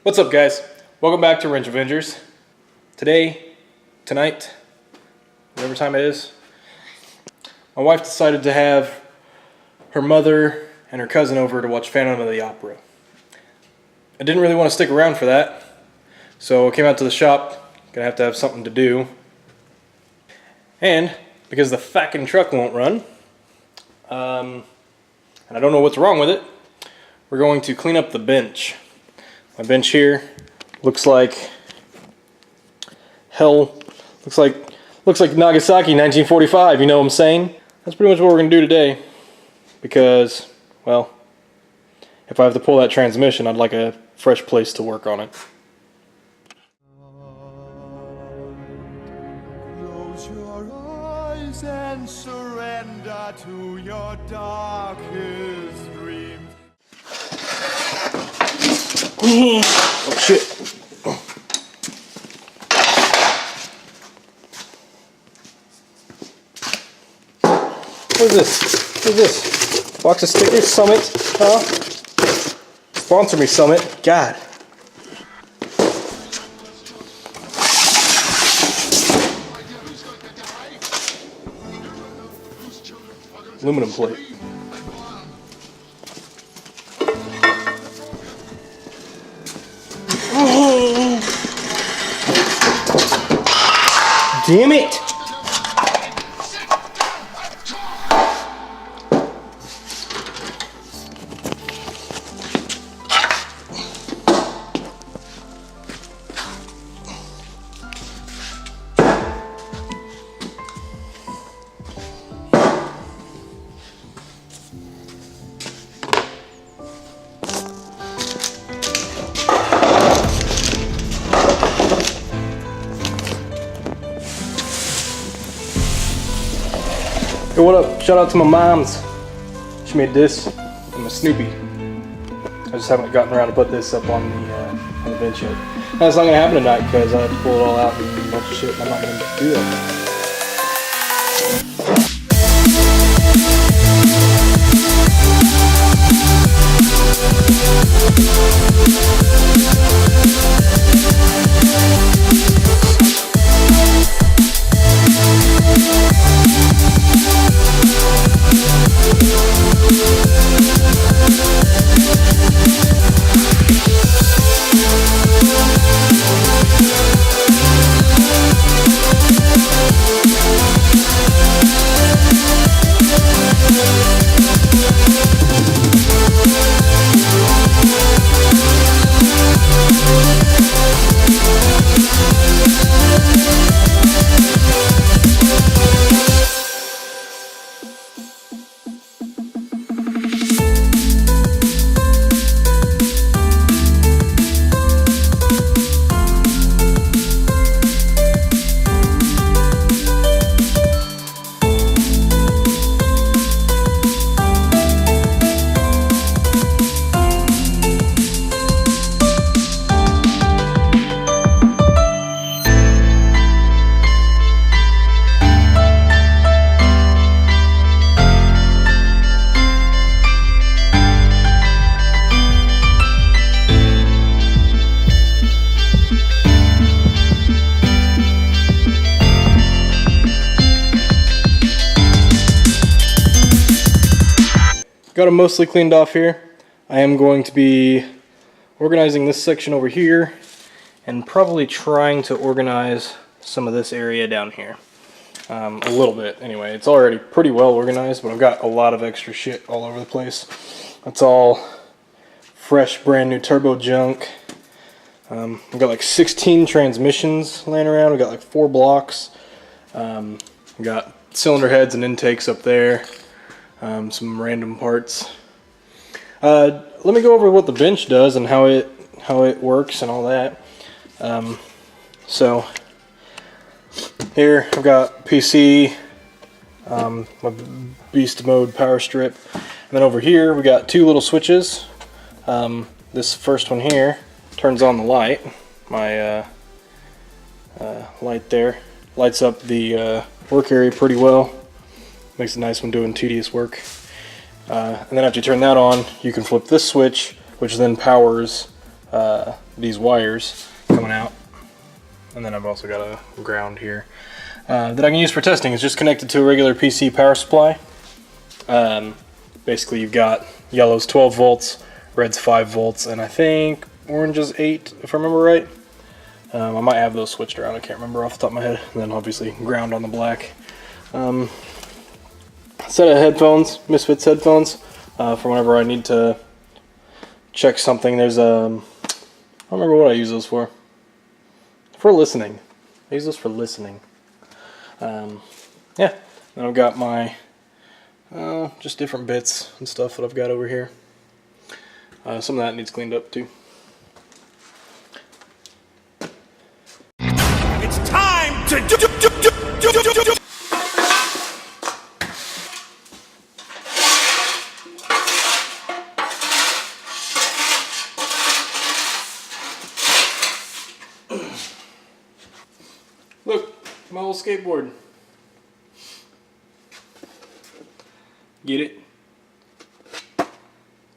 What's up, guys? Welcome back to Avengers. Tonight, whatever time it is, my wife decided to have her mother and her cousin over to watch Phantom of the Opera. I didn't really want to stick around for that, so I came out to the shop. Gonna have to have something to do. And because the fucking truck won't run, and I don't know what's wrong with it, we're going to clean up the bench. My bench here looks like hell. Looks like Nagasaki 1945, you know what I'm saying? That's pretty much what we're gonna do today. Because, well, if I have to pull that transmission, I'd like a fresh place to work on it. Close your eyes and surrender to your darkest dreams. Oh shit. What is this? What is this? Box of stickers? Summit? Huh? Sponsor me, Summit. God. Aluminum plate. Damn it! Hey, what up? Shout out to my moms. She made this and my Snoopy. I just haven't gotten around to put this up on the bench yet. That's not gonna happen tonight because I have to pull it all out and a bunch of shit. And I'm not gonna do that. Got them mostly cleaned off here. I am going to be organizing this section over here and probably trying to organize some of this area down here. A little bit anyway. It's already pretty well organized, but I've got a lot of extra shit all over the place. That's all fresh, brand new turbo junk. I've got like 16 transmissions laying around. We've got like 4 blocks. We've got cylinder heads and intakes up there. Some random parts. Let me go over what the bench does and how it works and all that. So here I've got PC, my beast mode power strip, and then over here we got 2 little switches. This first one here turns on the light. My light there lights up the work area pretty well. Makes it nice when doing tedious work. And then after you turn that on, you can flip this switch, which then powers these wires coming out. And then I've also got a ground here that I can use for testing. It's just connected to a regular PC power supply. Basically you've got yellow's 12 volts, red's 5 volts, and I think orange is 8, if I remember right. I might have those switched around, I can't remember off the top of my head. And then obviously ground on the black. Set of headphones, Misfits headphones, for whenever I need to check something. There's I don't remember what I use those for. For listening. I use those for listening. Yeah, then I've got my just different bits and stuff that I've got over here. Some of that needs cleaned up too. It's time to do. Look, my old skateboard. Get it?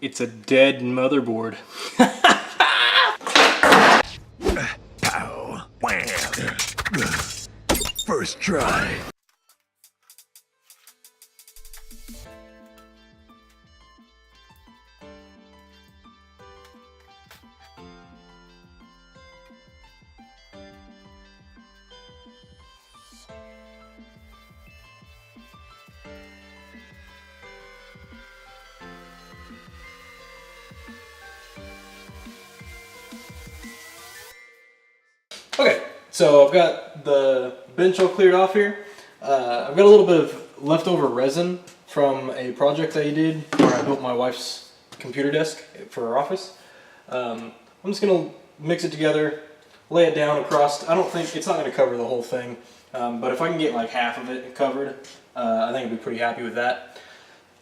It's a dead motherboard. Ow. Wham. First try. Okay, so I've got the bench all cleared off here. I've got a little bit of leftover resin from a project that I did where I built my wife's computer desk for her office. I'm just gonna mix it together, lay it down across. I don't think, it's not gonna cover the whole thing, but if I can get like half of it covered, I think I'd be pretty happy with that.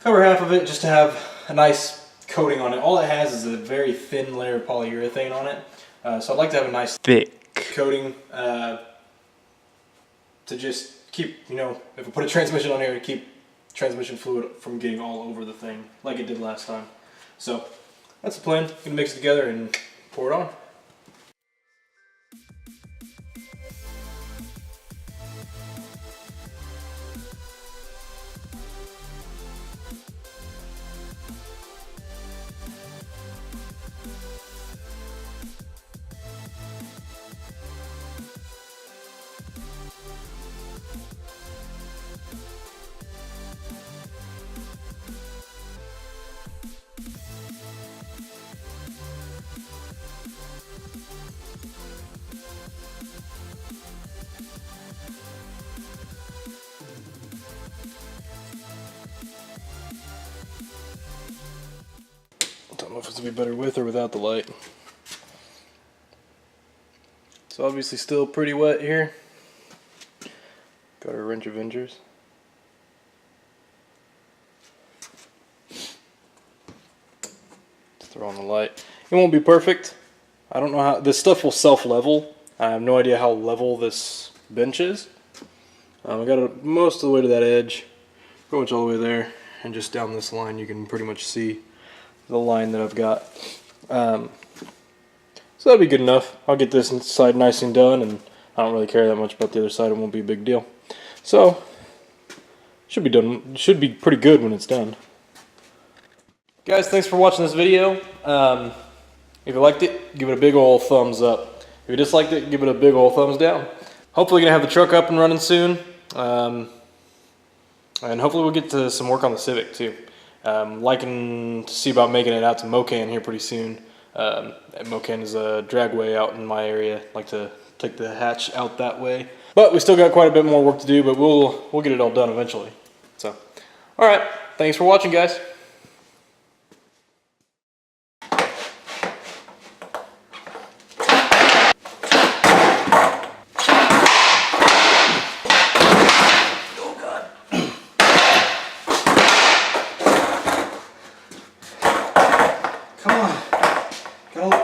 Cover half of it just to have a nice coating on it. All it has is a very thin layer of polyurethane on it. So I'd like to have a nice thick coating to just keep, you know, if I put a transmission on here, to keep transmission fluid from getting all over the thing like it did last time. So that's the plan. I'm gonna mix it together and pour it on. I don't know if it's gonna be better with or without the light. It's obviously still pretty wet here. Got our wrench Avengers. Let's throw on the light. It won't be perfect. I don't know how this stuff will self-level. I have no idea how level this bench is. I got it most of the way to that edge, pretty much all the way there, and just down this line you can pretty much see the line that I've got. So that'll be good enough. I'll get this side nice and done, and I don't really care that much about the other side. It won't be a big deal. So should be done. Should be pretty good when it's done. Guys, thanks for watching this video. If you liked it, give it a big old thumbs up. If you disliked it, give it a big old thumbs down. Hopefully gonna have the truck up and running soon. And hopefully we'll get to some work on the Civic too. Liking to see about making it out to Mocan here pretty soon. Mocan is a dragway out in my area. Like to take the hatch out that way. But we still got quite a bit more work to do, but we'll get it all done eventually. So, all right, thanks for watching, guys.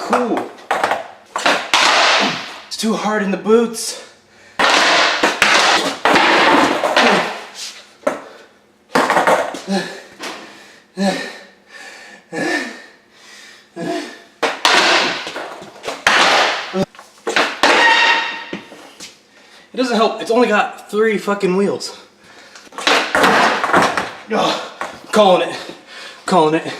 Cool. It's too hard in the boots. It doesn't help. It's only got 3 fucking wheels. Oh, calling it.